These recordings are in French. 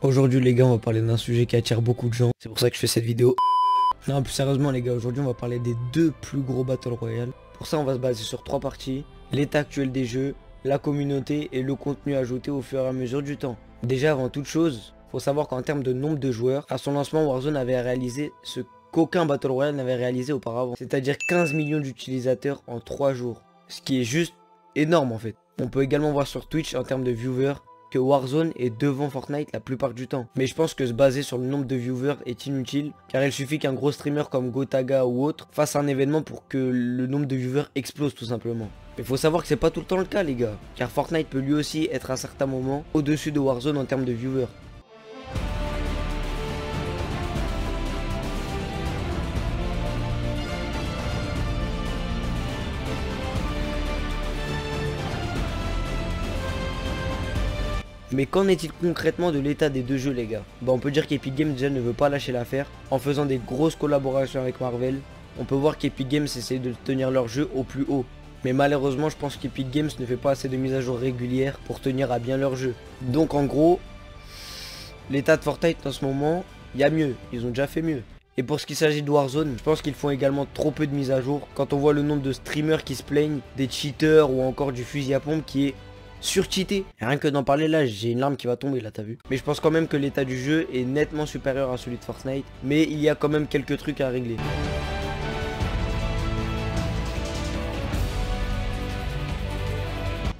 Aujourd'hui les gars, on va parler d'un sujet qui attire beaucoup de gens. C'est pour ça que je fais cette vidéo. Non, plus sérieusement les gars, aujourd'hui on va parler des deux plus gros Battle Royale. Pour ça on va se baser sur trois parties: l'état actuel des jeux, la communauté et le contenu ajouté au fur et à mesure du temps. Déjà avant toute chose, faut savoir qu'en termes de nombre de joueurs, à son lancement Warzone avait réalisé ce qu'aucun Battle Royale n'avait réalisé auparavant. C'est-à-dire 15 millions d'utilisateurs en 3 jours. Ce qui est juste énorme en fait. On peut également voir sur Twitch en termes de viewers que Warzone est devant Fortnite la plupart du temps. Mais je pense que se baser sur le nombre de viewers est inutile, car il suffit qu'un gros streamer comme Gotaga ou autre fasse un événement pour que le nombre de viewers explose tout simplement. Mais faut savoir que c'est pas tout le temps le cas les gars, car Fortnite peut lui aussi être à certains moments au-dessus de Warzone en termes de viewers. Mais qu'en est-il concrètement de l'état des deux jeux les gars? On peut dire qu'Epic Games déjà ne veut pas lâcher l'affaire en faisant des grosses collaborations avec Marvel. On peut voir qu'Epic Games essaie de tenir leur jeu au plus haut. Mais malheureusement je pense qu'Epic Games ne fait pas assez de mises à jour régulières pour tenir à bien leur jeu. Donc en gros, l'état de Fortnite en ce moment, il y a mieux, ils ont déjà fait mieux. Et pour ce qui s'agit de Warzone, je pense qu'ils font également trop peu de mises à jour. Quand on voit le nombre de streamers qui se plaignent, des cheaters ou encore du fusil à pompe qui est surcheaté. Rien que d'en parler là, j'ai une larme qui va tomber là, t'as vu. Mais je pense quand même que l'état du jeu est nettement supérieur à celui de Fortnite. Mais il y a quand même quelques trucs à régler.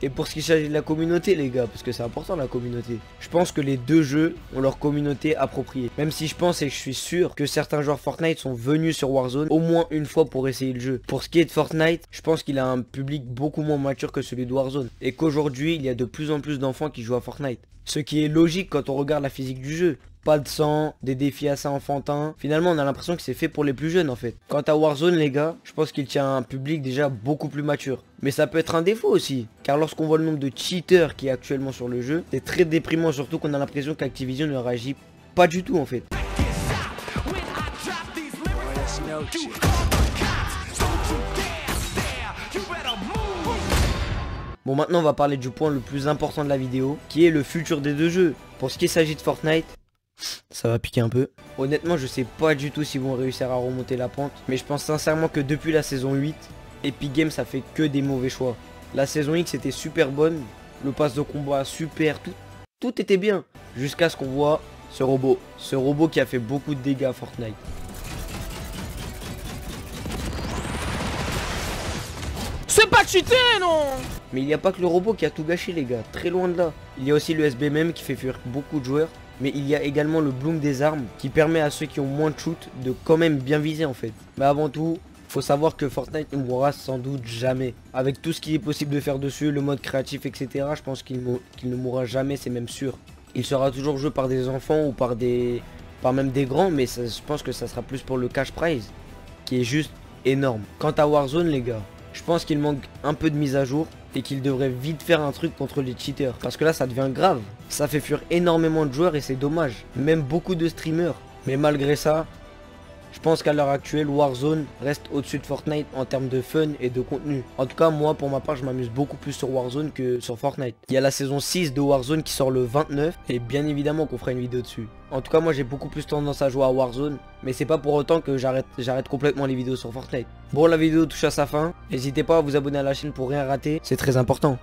Et pour ce qui s'agit de la communauté les gars, parce que c'est important la communauté, je pense que les deux jeux ont leur communauté appropriée. Même si je pense et je suis sûr que certains joueurs Fortnite sont venus sur Warzone au moins une fois pour essayer le jeu. Pour ce qui est de Fortnite, je pense qu'il a un public beaucoup moins mature que celui de Warzone. Et qu'aujourd'hui il y a de plus en plus d'enfants qui jouent à Fortnite. Ce qui est logique quand on regarde la physique du jeu. Pas de sang, des défis assez enfantins. Finalement on a l'impression que c'est fait pour les plus jeunes en fait. Quant à Warzone les gars, je pense qu'il tient un public déjà beaucoup plus mature. Mais ça peut être un défaut aussi, car lorsqu'on voit le nombre de cheaters qui est actuellement sur le jeu, c'est très déprimant, surtout qu'on a l'impression qu'Activision ne réagit pas du tout en fait. Bon, maintenant on va parler du point le plus important de la vidéo, qui est le futur des deux jeux. Pour ce qui s'agit de Fortnite, ça va piquer un peu. Honnêtement je sais pas du tout s'ils vont réussir à remonter la pente, mais je pense sincèrement que depuis la saison 8, Epic Games a fait que des mauvais choix. La saison X était super bonne, le pass de combat super, tout était bien. Jusqu'à ce qu'on voit ce robot qui a fait beaucoup de dégâts à Fortnite. C'est pas cheaté non. Mais il n'y a pas que le robot qui a tout gâché les gars, très loin de là. Il y a aussi le SBMM qui fait fuir beaucoup de joueurs. Mais il y a également le bloom des armes qui permet à ceux qui ont moins de shoot de quand même bien viser en fait. Mais avant tout, faut savoir que Fortnite ne mourra sans doute jamais. Avec tout ce qui est possible de faire dessus, le mode créatif etc, je pense qu'il ne mourra jamais, c'est même sûr. Il sera toujours joué par des enfants ou par même des grands, mais ça, je pense que ça sera plus pour le cash prize, qui est juste énorme. Quant à Warzone les gars, je pense qu'il manque un peu de mise à jour et qu'il devrait vite faire un truc contre les cheaters. Parce que là ça devient grave. Ça fait fuir énormément de joueurs et c'est dommage. Même beaucoup de streamers. Mais malgré ça, je pense qu'à l'heure actuelle, Warzone reste au-dessus de Fortnite en termes de fun et de contenu. En tout cas, moi, pour ma part, je m'amuse beaucoup plus sur Warzone que sur Fortnite. Il y a la saison 6 de Warzone qui sort le 29 et bien évidemment qu'on fera une vidéo dessus. En tout cas, moi, j'ai beaucoup plus tendance à jouer à Warzone, mais c'est pas pour autant que j'arrête complètement les vidéos sur Fortnite. Bon, la vidéo touche à sa fin. N'hésitez pas à vous abonner à la chaîne pour rien rater, c'est très important.